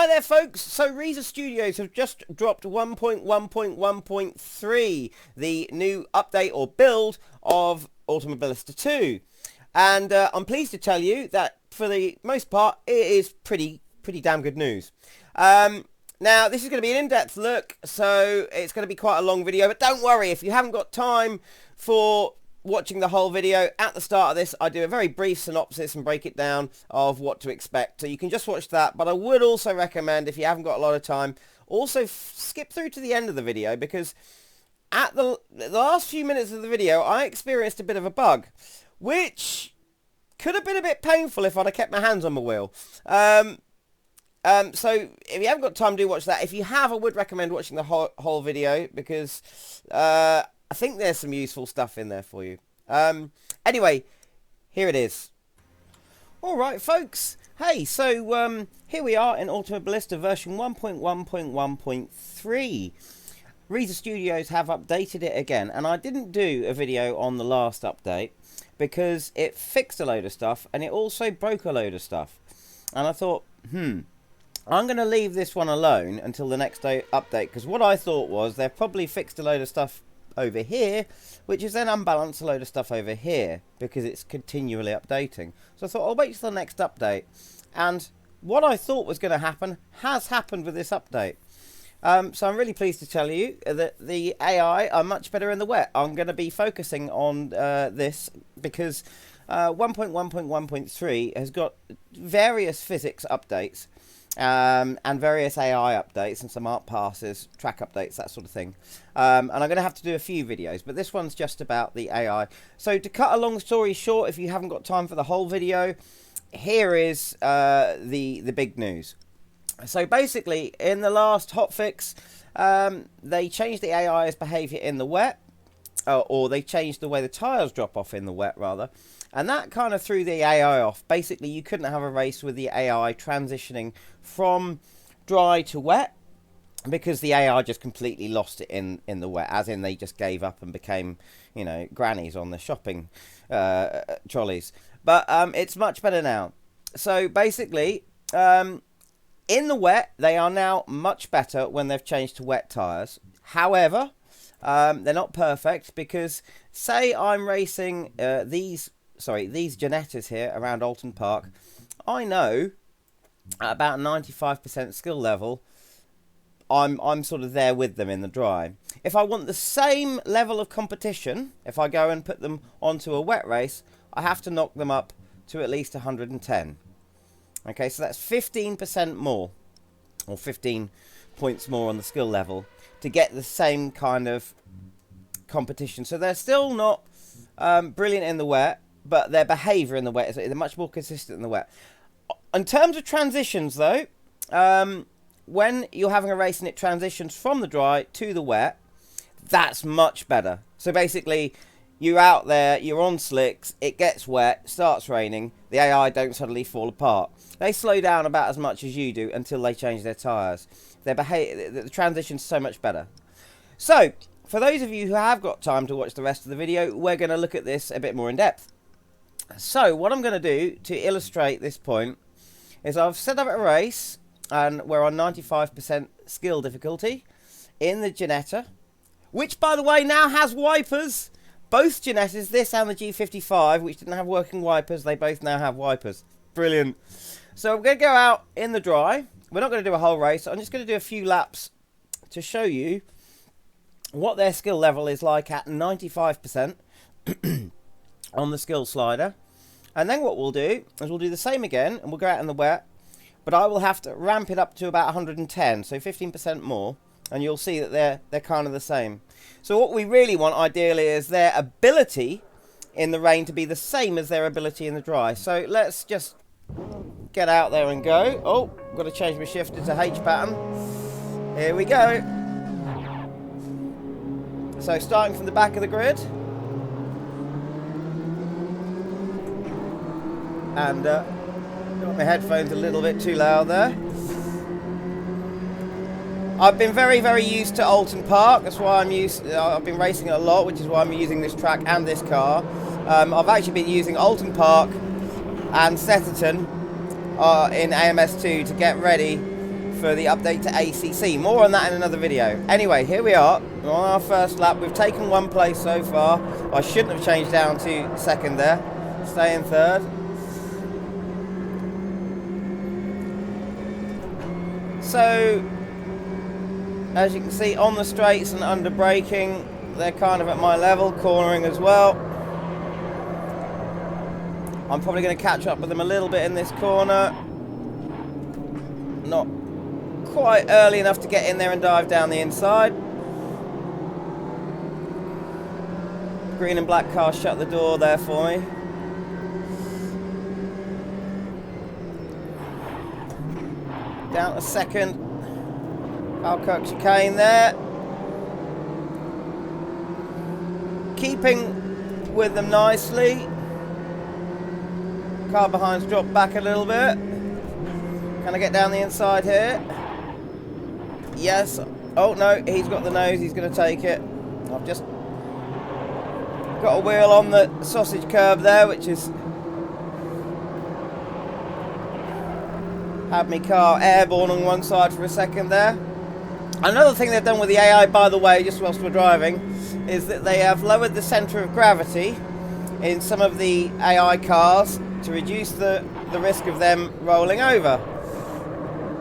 Hi there folks, so Reza Studios have just dropped 1.1.1.3, the new update or build of AUTOMOBILISTA 2. And I'm pleased to tell you that for the most part it is pretty damn good news. Now this is going to be an in-depth look, so it's going to be quite a long video, but don't worry if you haven't got time for watching the whole video. At the start of this I do a very brief synopsis and break it down of what to expect, so you can just watch that. But I would also recommend, if you haven't got a lot of time, also skip through to the end of the video, because at the last few minutes of the video I experienced a bit of a bug, which could have been a bit painful if I'd have kept my hands on my wheel. So if you haven't got time, do watch that. If you have, I would recommend watching the whole video, because I think there's some useful stuff in there for you. Anyway, here it is. Alright folks, hey, so here we are in AUTOMOBILISTA version 1.1.1.3. Reza Studios have updated it again, and I didn't do a video on the last update because it fixed a load of stuff and it also broke a load of stuff. And I thought, I'm going to leave this one alone until the next update, because what I thought was they've probably fixed a load of stuff over here, which is then unbalanced a load of stuff over here, because it's continually updating. So I thought I'll wait till the next update, and what I thought was going to happen has happened with this update. So I'm really pleased to tell you that the AI are much better in the wet. I'm going to be focusing on this because 1.1.1.3 has got various physics updates and various AI updates and some art passes, track updates, that sort of thing. And I'm going to have to do a few videos, but this one's just about the AI. So to cut a long story short, if you haven't got time for the whole video, here is the big news. So basically, in the last hotfix, they changed the AI's behaviour in the wet, or they changed the way the tyres drop off in the wet, rather. And that kind of threw the AI off. Basically, you couldn't have a race with the AI transitioning from dry to wet, because the AI just completely lost it in the wet, as in they just gave up and became, you know, grannies on the shopping trolleys. But it's much better now. So basically, in the wet, they are now much better when they've changed to wet tyres. However, they're not perfect, because say I'm racing these Genettas here around Alton Park. I know at about 95% skill level, I'm sort of there with them in the dry. If I want the same level of competition, if I go and put them onto a wet race, I have to knock them up to at least 110. Okay, so that's 15% more, or 15 points more on the skill level to get the same kind of competition. So they're still not brilliant in the wet, but their behaviour in the wet is they're much more consistent in the wet. In terms of transitions, though, when you're having a race and it transitions from the dry to the wet, that's much better. So basically, you're out there, you're on slicks, it gets wet, starts raining, the AI don't suddenly fall apart. They slow down about as much as you do until they change their tyres. The transition's so much better. So, for those of you who have got time to watch the rest of the video, we're going to look at this a bit more in depth. So, what I'm going to do to illustrate this point is I've set up a race, and we're on 95% skill difficulty in the Genetta, which, by the way, now has wipers. Both Genettas, this and the G55, which didn't have working wipers, they both now have wipers. Brilliant. So I'm going to go out in the dry. We're not going to do a whole race. I'm just going to do a few laps to show you what their skill level is like at 95% on the skill slider. And then what we'll do is we'll do the same again, and we'll go out in the wet, but I will have to ramp it up to about 110, so 15% more, and you'll see that they're kind of the same. So what we really want ideally is their ability in the rain to be the same as their ability in the dry. So let's just get out there and go. Oh, got to change my shifter to H pattern. Here we go. So starting from the back of the grid, and got my headphones a little bit too loud there. I've been very used to Alton Park. That's why I've been racing it a lot, which is why I'm using this track and this car. I've actually been using Alton Park and Setterton in AMS2 to get ready for the update to ACC. More on that in another video. Anyway, here we are on our first lap. We've taken one place so far. I shouldn't have changed down to second there. Stay in third. So, as you can see, on the straights and under braking, they're kind of at my level, cornering as well. I'm probably going to catch up with them a little bit in this corner. Not quite early enough to get in there and dive down the inside. Green and black car shut the door there for me. Down to second. Alcock chicane there. Keeping with them nicely. Car behind's dropped back a little bit. Can I get down the inside here? Yes. Oh no, he's got the nose, he's going to take it. I've just got a wheel on the sausage curb there, which is had me car airborne on one side for a second there. Another thing they've done with the AI, by the way, just whilst we're driving, is that they have lowered the centre of gravity in some of the AI cars to reduce the risk of them rolling over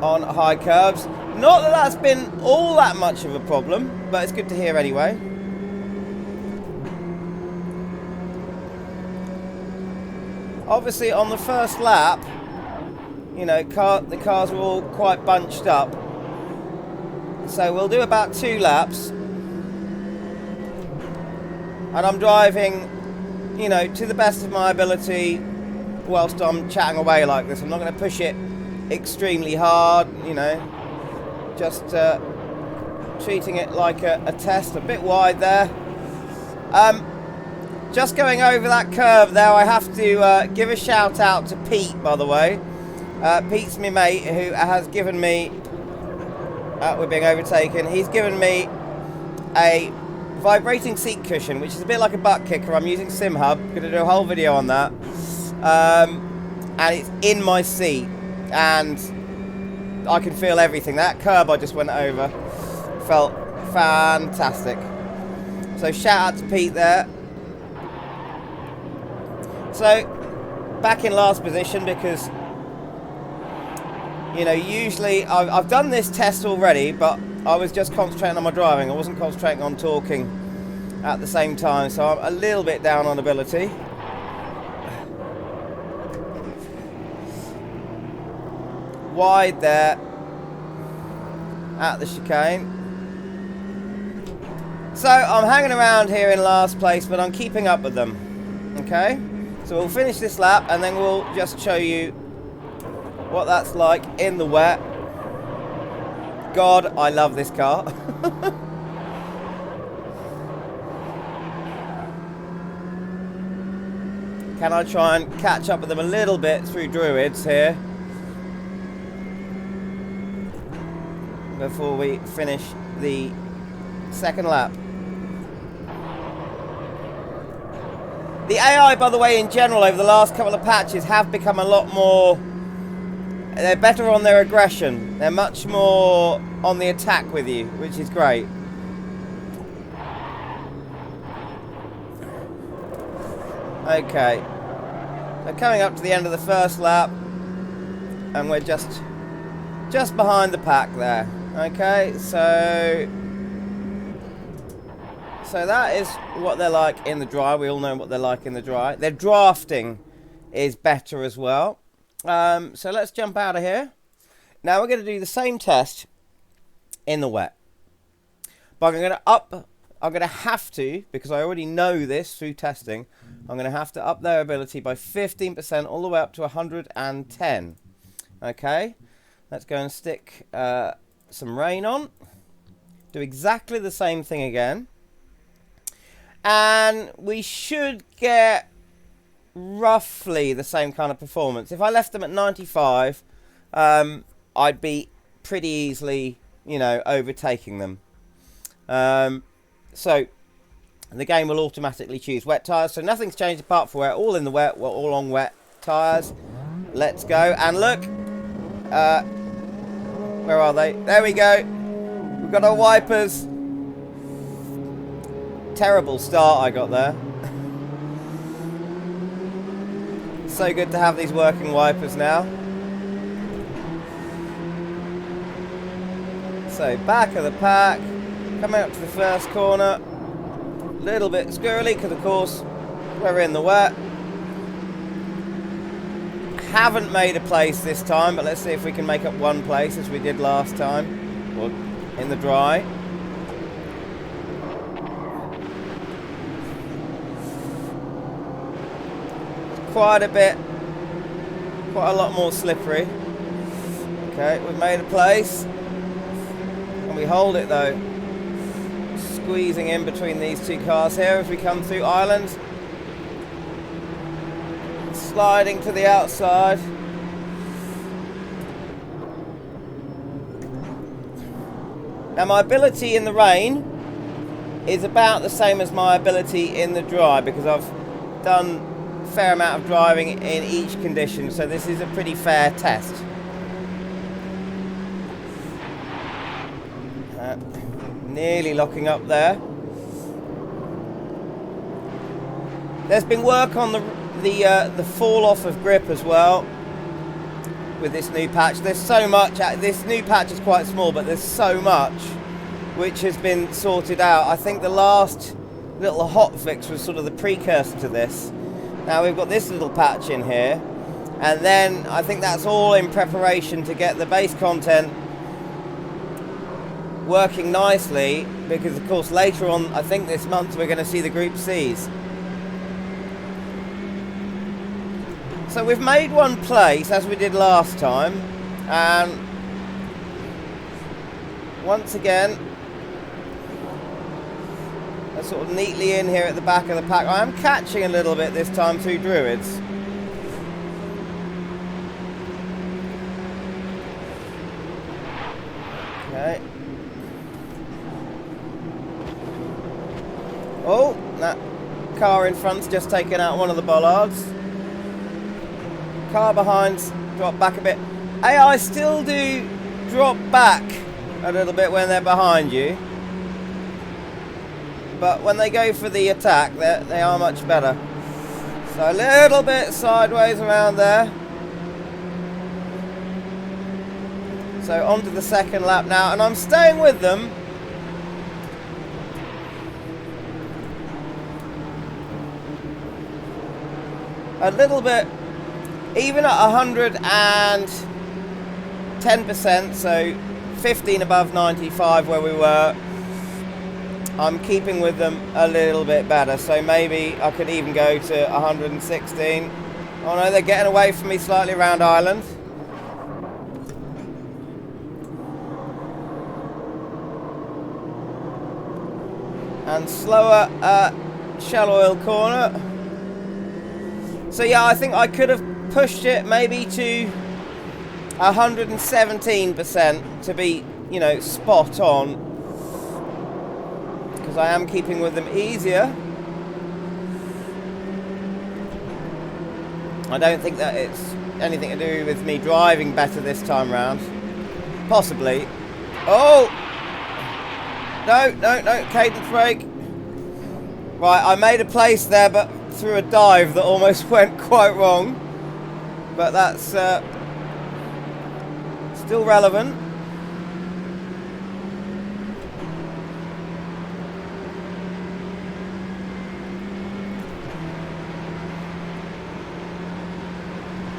on high curbs. Not that that's been all that much of a problem, but it's good to hear anyway. Obviously on the first lap, you know, the cars were all quite bunched up. So we'll do about 2 laps. And I'm driving, you know, to the best of my ability whilst I'm chatting away like this. I'm not going to push it extremely hard, you know, just treating it like a test. A bit wide there. Just going over that curve there, I have to give a shout out to Pete, by the way. Pete's my mate who has given me, we're being overtaken, he's given me a vibrating seat cushion, which is a bit like a butt kicker. I'm using SimHub, I'm going to do a whole video on that. And it's in my seat, and I can feel everything. That curb I just went over felt fantastic. So shout out to Pete there. So back in last position because, you know, usually I've done this test already, but I was just concentrating on my driving. I wasn't concentrating on talking at the same time, so I'm a little bit down on ability. Wide there at the chicane. So I'm hanging around here in last place, but I'm keeping up with them. Okay, so we'll finish this lap and then we'll just show you what that's like in the wet. God, I love this car. Can I try and catch up with them a little bit through Druids here before we finish the second lap? The AI, by the way, in general, over the last couple of patches have become a lot more... They're better on their aggression. They're much more on the attack with you, which is great. Okay. So coming up to the end of the first lap, and we're just behind the pack there. Okay, so that is what they're like in the dry. We all know what they're like in the dry. Their drafting is better as well. So let's jump out of here. Now we're going to do the same test in the wet. But I'm going to have to, because I already know this through testing, I'm going to have to up their ability by 15% all the way up to 110. Okay, let's go and stick some rain on. Do exactly the same thing again. And we should get roughly the same kind of performance. If I left them at 95, I'd be pretty easily, you know, overtaking them. So the game will automatically choose wet tyres. So nothing's changed apart from wet. All in the wet. We're all on wet tyres. Let's go. And look, Where are they? There we go. We've got our wipers. Terrible start I got there. So good to have these working wipers now. So back of the pack, coming up to the first corner. A little bit squirrely because of course we're in the wet. Haven't made a place this time, but let's see if we can make up one place as we did last time. Well, in the dry. Quite a lot more slippery. Okay, we've made a place. And we hold it though. Squeezing in between these two cars here as we come through Ireland. Sliding to the outside. Now my ability in the rain is about the same as my ability in the dry because I've done a fair amount of driving in each condition, so this is a pretty fair test. Nearly locking up there. There's been work on the fall off of grip as well with this new patch. There's so much. This new patch is quite small, but there's so much which has been sorted out. I think the last little hot fix was sort of the precursor to this. Now we've got this little patch in here, and then I think that's all in preparation to get the base content working nicely, because of course later on, I think this month, we're going to see the Group C's. So we've made one place as we did last time, and once again they're sort of neatly in here at the back of the pack. I am catching a little bit this time through Druids. Okay. Oh, that car in front's just taken out one of the bollards. Car behind's dropped back a bit. AI still do drop back a little bit when they're behind you, but when they go for the attack, they are much better. So a little bit sideways around there. So on to the second lap now, and I'm staying with them. A little bit, even at 110%, so 15 above 95 where we were, I'm keeping with them a little bit better. So maybe I could even go to 116. Oh no, they're getting away from me slightly around Ireland. And slower at Shell Oil corner. So yeah, I think I could have pushed it maybe to 117% to be, you know, spot on, because I am keeping with them easier. I don't think that it's anything to do with me driving better this time round. Possibly. Oh! No, cadence brake. Right, I made a place there, but through a dive that almost went quite wrong, but that's still relevant.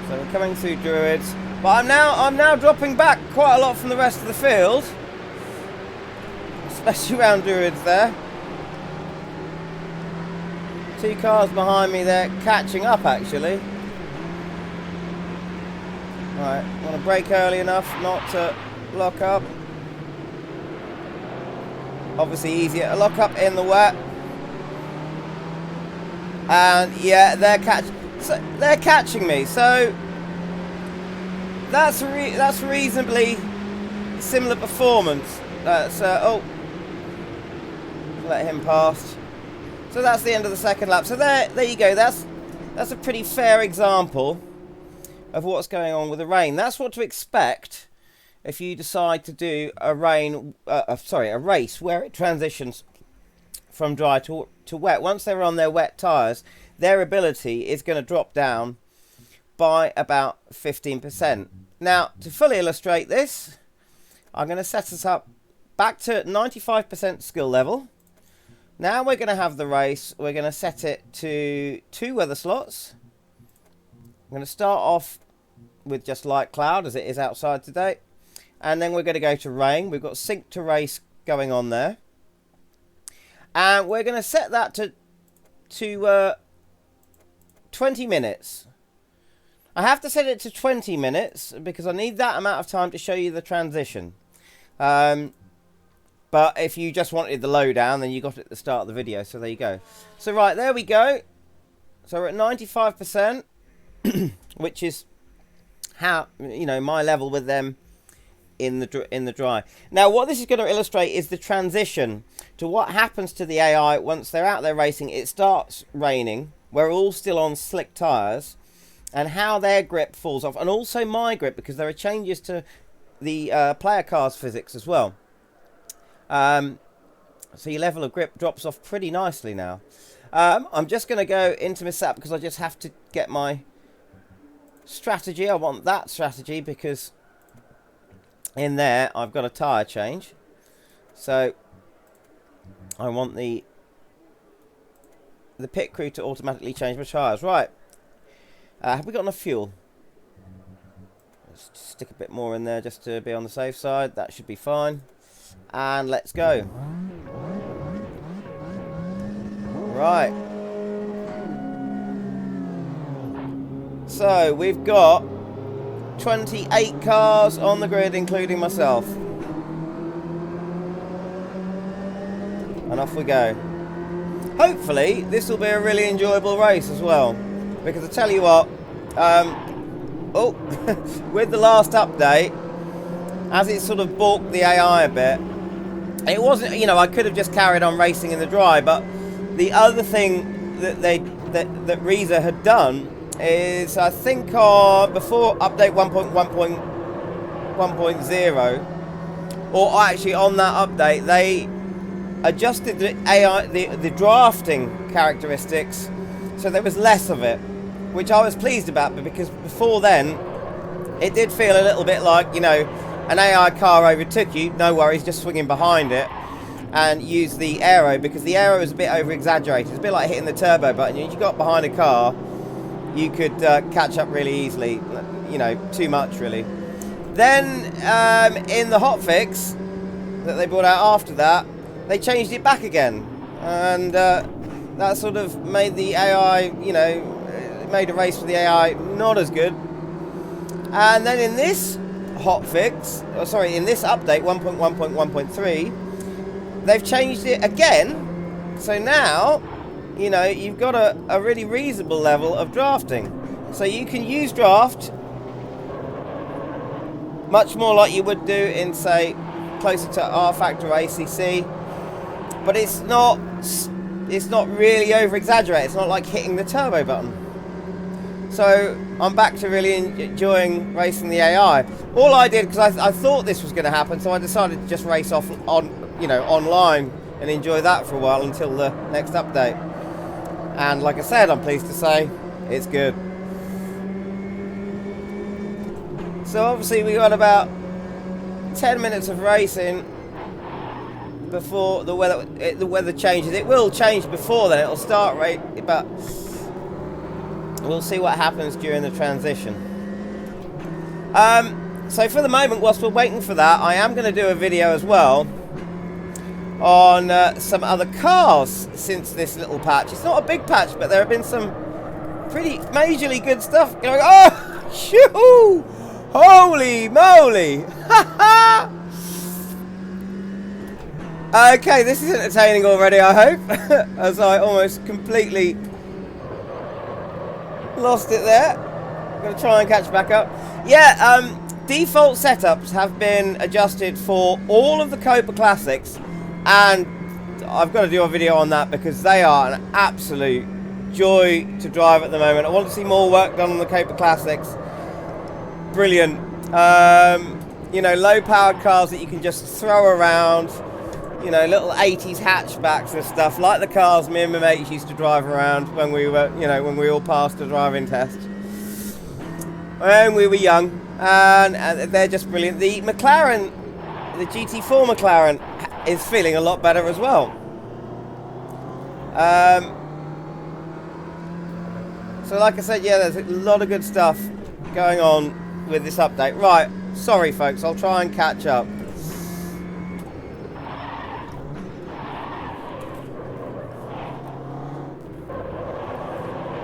So we're coming through Druids, but I'm now dropping back quite a lot from the rest of the field, especially around Druids there. Two cars behind me there, catching up actually. Right, want to brake early enough not to lock up. Obviously easier to lock up in the wet. And yeah, they're catching me. So that's reasonably similar performance. That's oh, let him pass. So that's the end of the second lap. So there you go. That's a pretty fair example of what's going on with the rain. That's what to expect if you decide to do a race where it transitions from dry to wet. Once they're on their wet tyres, their ability is going to drop down by about 15%. Now, to fully illustrate this, I'm going to set us up back to 95% skill level. Now we're going to have the race. We're going to set it to 2 weather slots. I'm going to start off with just light cloud as it is outside today. And then we're going to go to rain. We've got sync to race going on there. And we're going to set that to 20 minutes. I have to set it to 20 minutes because I need that amount of time to show you the transition. But if you just wanted the lowdown, then you got it at the start of the video. So there you go. So right, there we go. So we're at 95%, which is how, you know, my level with them in the dry. Now, what this is going to illustrate is the transition to what happens to the AI once they're out there racing. It starts raining. We're all still on slick tyres, and how their grip falls off, and also my grip, because there are changes to the player car's physics as well. So your level of grip drops off pretty nicely now. I'm just going to go into my setup because I just have to get my strategy. I want that strategy because in there I've got a tyre change. So I want the pit crew to automatically change my tyres. Right. Have we got enough fuel? Let's stick a bit more in there just to be on the safe side. That should be fine. And let's go. Right. So we've got 28 cars on the grid, including myself. And off we go. Hopefully, this will be a really enjoyable race as well. Because I tell you what, with the last update, as it sort of balked the AI a bit, it wasn't, you know, I could have just carried on racing in the dry, but the other thing that Reza had done is, I think before update 1.1.1.0, or actually on that update, they adjusted the AI, the drafting characteristics, so there was less of it, which I was pleased about, because before then, it did feel a little bit like, you know, an AI car overtook you, no worries, just swinging behind it and use the aero, because the aero is a bit over exaggerated. It's a bit like hitting the turbo button. If you got behind a car, you could catch up really easily, you know, too much really. Then in the hotfix that they brought out after that, they changed it back again, and that sort of made the AI, you know, made a race for the AI not as good. And then in this hotfix, in this update 1.1.1.3, they've changed it again. So now, you know, you've got a really reasonable level of drafting. So you can use draft much more like you would do in, say, closer to R Factor ACC, but it's not really over exaggerated. It's not like hitting the turbo button. So I'm back to really enjoying racing the AI. All I did, because I thought this was going to happen, so I decided to just race off online and enjoy that for a while until the next update. And like I said, I'm pleased to say it's good. So obviously we got about 10 minutes of racing before the weather changes. It will change before then. It'll start but we'll see what happens during the transition. So for the moment, whilst we're waiting for that, I am going to do a video as well on some other cars since this little patch. It's not a big patch, but there have been some pretty majorly good stuff going. Oh, shoo! Holy moly! Okay, this is entertaining already, I hope, as I almost completely lost it there. I'm going to try and catch back up. Yeah, default setups have been adjusted for all of the Copa Classics, and I've got to do a video on that because they are an absolute joy to drive at the moment. I want to see more work done on the Copa Classics. Brilliant. you know, low-powered cars that you can just throw around. You know, little 80s hatchbacks and stuff, like the cars me and my mates used to drive around when we were, you know, when we all passed the driving test when we were young, and they're just brilliant. The McLaren, the GT4 McLaren, is feeling a lot better as well. So like I said, yeah, there's a lot of good stuff going on with this update. Right, sorry folks, I'll try and catch up.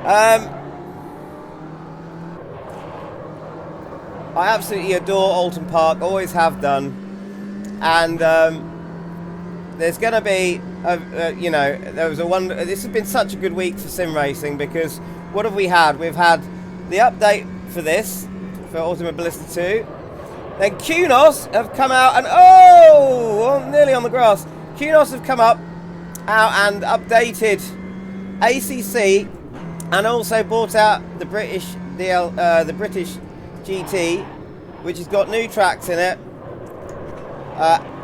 I absolutely adore Alton Park, always have done, and there's going to be, you know, this has been such a good week for sim racing, because what have we had? We've had the update for this, for Automobilista 2, then Kunos have come out and, oh, nearly on the grass, Kunos have come out and updated ACC, and also brought out the British GT, which has got new tracks in it,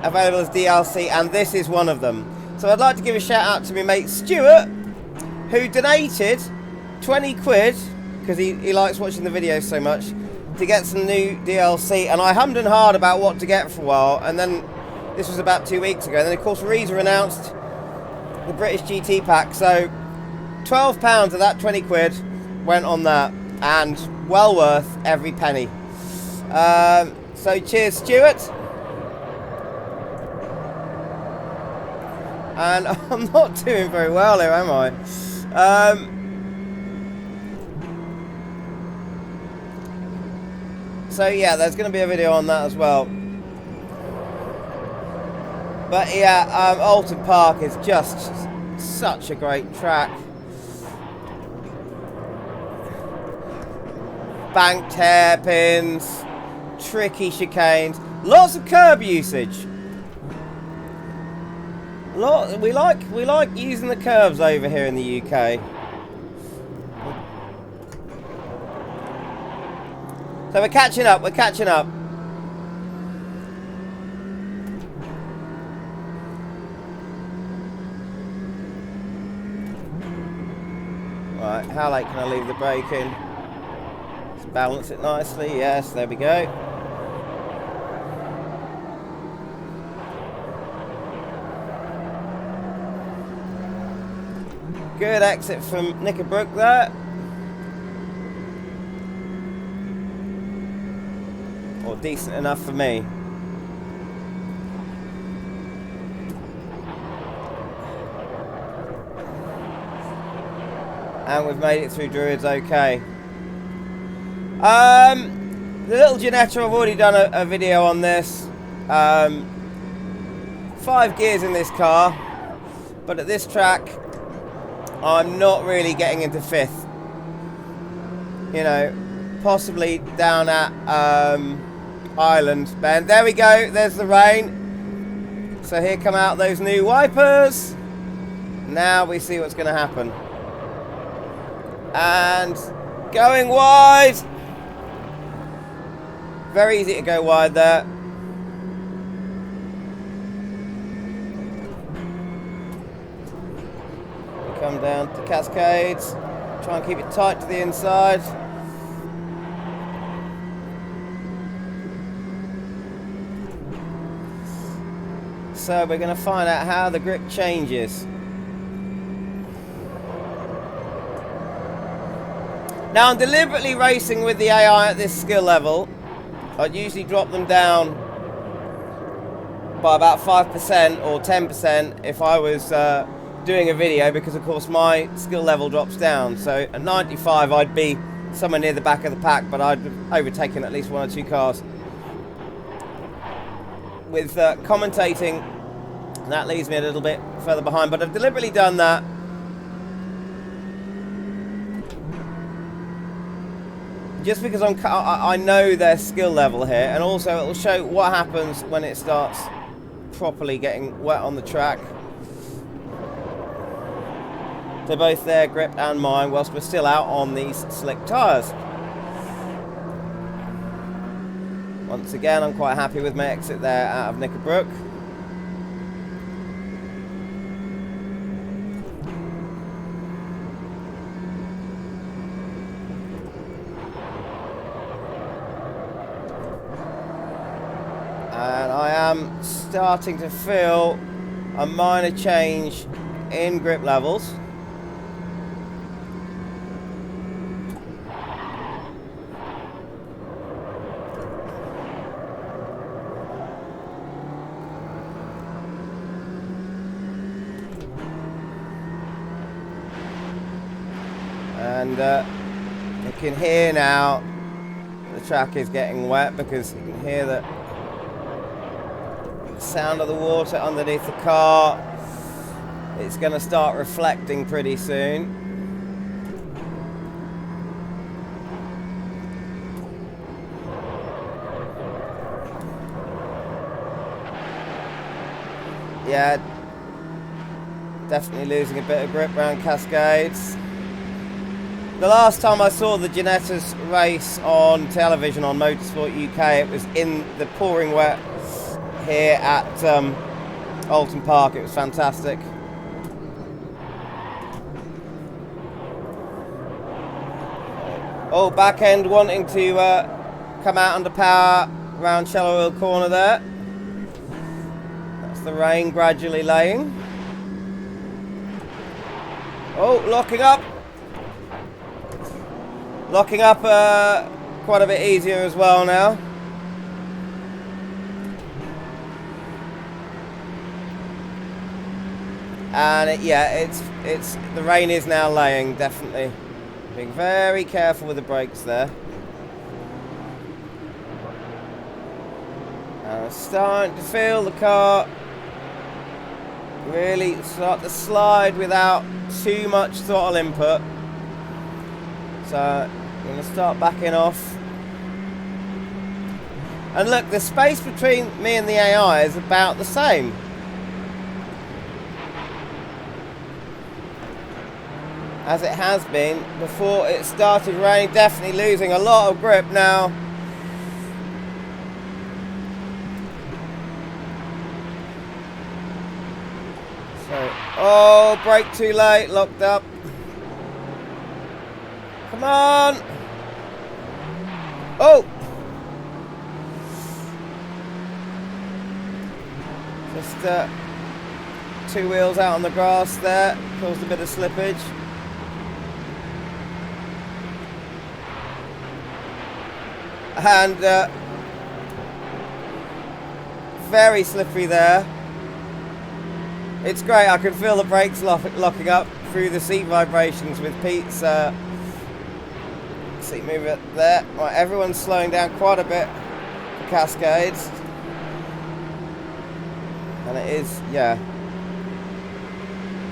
available as DLC, and this is one of them. So I'd like to give a shout out to my mate Stuart, who donated 20 quid, because he likes watching the videos so much, to get some new DLC, and I hummed and hawed about what to get for a while, and then this was about 2 weeks ago, and then of course Reza announced the British GT pack, so £12 of that 20 quid went on that, and well worth every penny. So cheers Stuart. And I'm not doing very well here, am I? So yeah, there's going to be a video on that as well. But yeah, Alton Park is just such a great track. Banked hairpins, tricky chicanes, lots of curb usage. We like using the curbs over here in the UK. So we're catching up. Right, how late can I leave the brake in? Let's balance it nicely. Yes, there we go. Good exit from Knickerbrook there. Or decent enough for me. And we've made it through Druids okay. The little Ginetta, I've already done a video on this. 5 gears in this car, but at this track I'm not really getting into 5th. You know, possibly down at Island Bend. There we go, there's the rain. So here come out those new wipers. Now we see what's going to happen. And going wide. Very easy to go wide there. Come down to Cascades. Try and keep it tight to the inside. So we're going to find out how the grip changes. Now I'm deliberately racing with the AI at this skill level. I'd usually drop them down by about 5% or 10% if I was doing a video, because of course my skill level drops down. So at 95 I'd be somewhere near the back of the pack, but I'd have overtaken at least 1 or 2 cars. With commentating, that leaves me a little bit further behind, but I've deliberately done that. Just because I know their skill level here, and also it will show what happens when it starts properly getting wet on the track. So both their grip and mine, whilst we're still out on these slick tyres. Once again, I'm quite happy with my exit there out of Knickerbrook. And I am starting to feel a minor change in grip levels. And you can hear now the track is getting wet because you can hear the sound of the water underneath the car. It's going to start reflecting pretty soon. Yeah, definitely losing a bit of grip around Cascades. The last time I saw the Ginettas race on television on Motorsport UK, it was in the pouring wet here at Alton Park. It was fantastic. Oh, back end wanting to come out under power around Shallow Hill Corner there. That's the rain gradually laying. Oh, locking up. Locking up quite a bit easier as well now. And it's the rain is now laying, definitely. Being very careful with the brakes there. And I'm starting to feel the car really start to slide without too much throttle input. So I'm going to start backing off. And look, the space between me and the AI is about the same. As it has been before it started raining. Definitely losing a lot of grip now. So, oh, brake too late, locked up. Come on! Oh! Just two wheels out on the grass there, caused a bit of slippage. And very slippery there. It's great, I can feel the brakes locking up through the seat vibrations with Pete's seat mover there. Right, everyone's slowing down quite a bit for Cascades. And it is, yeah,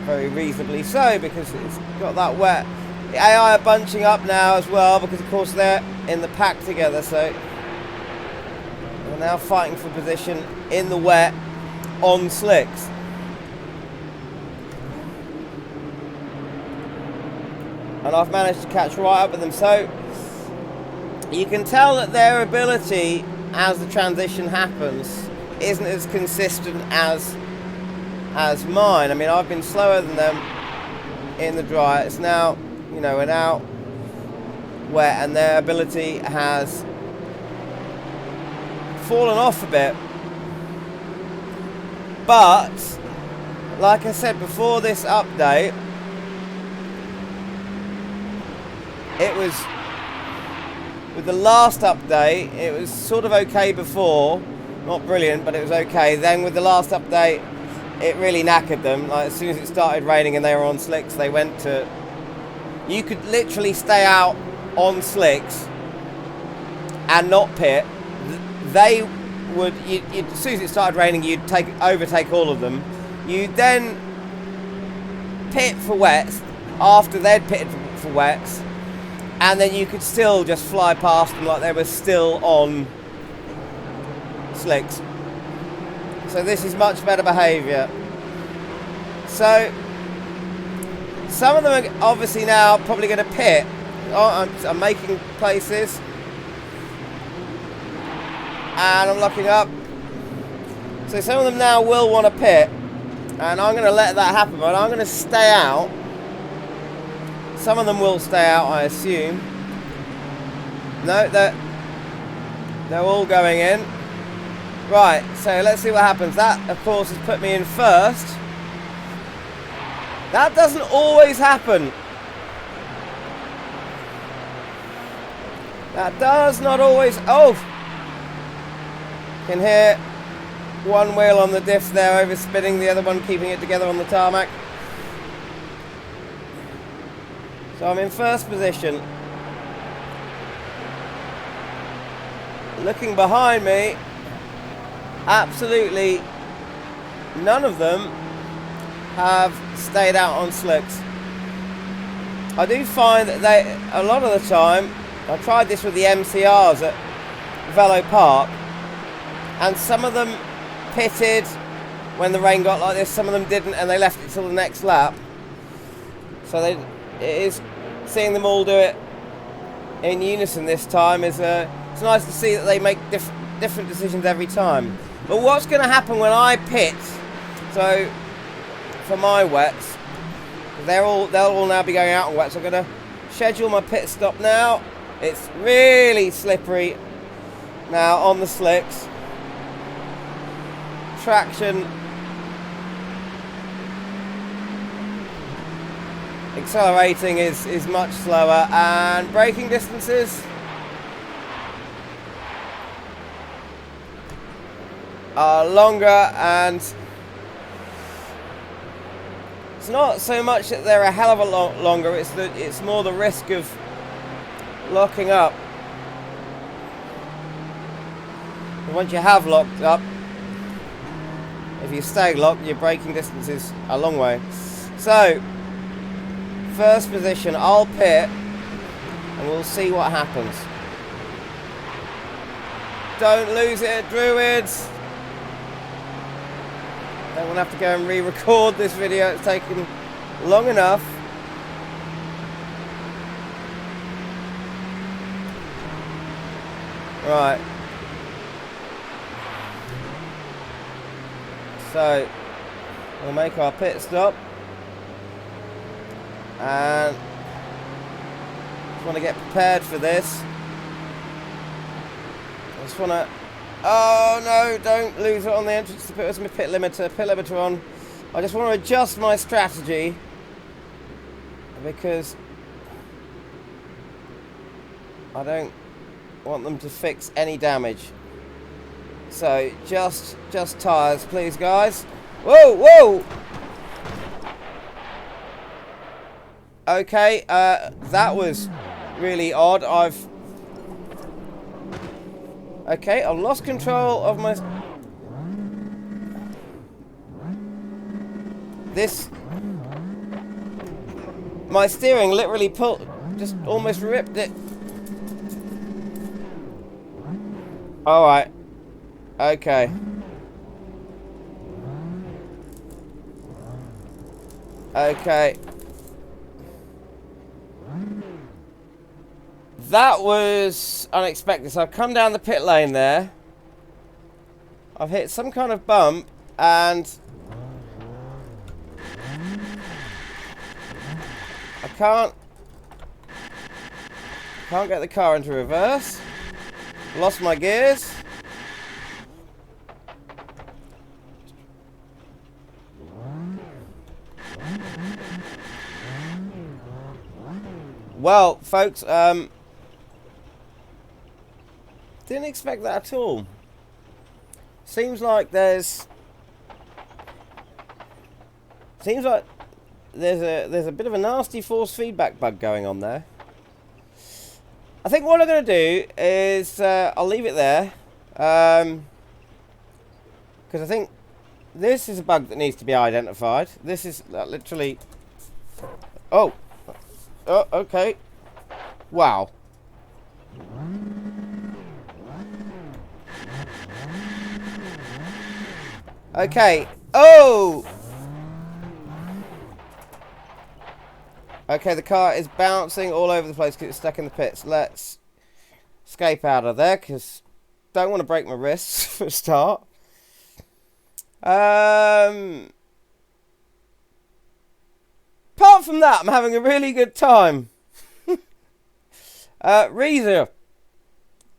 very reasonably so because it's got that wet. The AI are bunching up now as well because of course they're in the pack together, so we're now fighting for position in the wet on slicks. And I've managed to catch right up with them, so you can tell that their ability as the transition happens isn't as consistent as mine. I mean, I've been slower than them in the dry. It's now, you know, we're now wet and their ability has fallen off a bit. But like I said before this update, it was with the last update it was sort of okay before, not brilliant, but it was okay. Then with the last update it really knackered them. Like as soon as it started raining and they were on slicks, they went to, you could literally stay out on slicks and not pit. They would, as soon as it started raining, you'd overtake all of them. You'd then pit for wets after they'd pitted for wets, and then you could still just fly past them like they were still on slicks. So this is much better behaviour. So some of them are obviously now probably going to pit. Oh, I'm making places. And I'm locking up. So some of them now will want to pit. And I'm going to let that happen, but I'm going to stay out. Some of them will stay out, I assume. No, they're all going in. Right, so let's see what happens. That, of course, has put me in first. That doesn't always happen. That does not always... Oh! Can hear one wheel on the diff there overspinning, the other one keeping it together on the tarmac. So I'm in first position. Looking behind me, absolutely none of them have stayed out on slicks. I do find that they, a lot of the time, I tried this with the MCRs at Velo Park, and some of them pitted when the rain got like this, some of them didn't, and they left it till the next lap. So it is, seeing them all do it in unison this time is it's nice to see that they make different decisions every time. But what's going to happen when I pit? So for my wets, they'll all now be going out on wets. I'm going to schedule my pit stop now. It's really slippery now on the slicks. Traction, accelerating is much slower, and braking distances are longer, and it's not so much that they're a hell of a lot longer, it's more the risk of locking up. And once you have locked up, if you stay locked, your braking distance is a long way. So, first position, I'll pit, and we'll see what happens. Don't lose it, Druids. Don't want to have to go and re-record this video. It's taken long enough. Right. So, we'll make our pit stop. And just want to get prepared for this. I just want to... Oh no, don't lose it on the entrance to pit. It's my pit limiter on. I just want to adjust my strategy because I don't want them to fix any damage. So just tyres, please, guys. Whoa, whoa! Okay, that was really odd. I've lost control of my... My steering literally just almost ripped it. Alright. Okay. Okay. That was unexpected. So I've come down the pit lane there. I've hit some kind of bump and I can't get the car into reverse. Lost my gears. Well, folks, didn't expect that at all. Seems like there's a bit of a nasty force feedback bug going on there. I think what I'm going to do is I'll leave it there because I think this is a bug that needs to be identified. This is literally... Oh, okay. Wow. Okay. Oh! Okay, the car is bouncing all over the place because it's stuck in the pits. Let's escape out of there because don't want to break my wrists for a start. Apart from that, I'm having a really good time. Reezer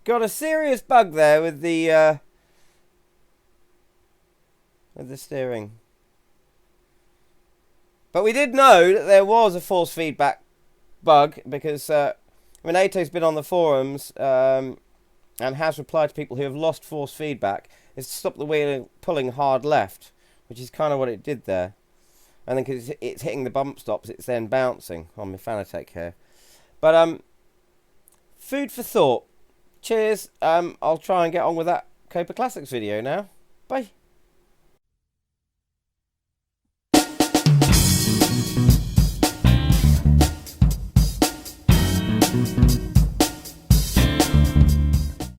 got a serious bug there with the steering. But we did know that there was a force feedback bug because Renato's been on the forums and has replied to people who have lost force feedback is to stop the wheel pulling hard left, which is kind of what it did there. And then because it's hitting the bump stops, it's then bouncing on my FANATEC here. But food for thought. Cheers. I'll try and get on with that Copa Classics video now. Bye.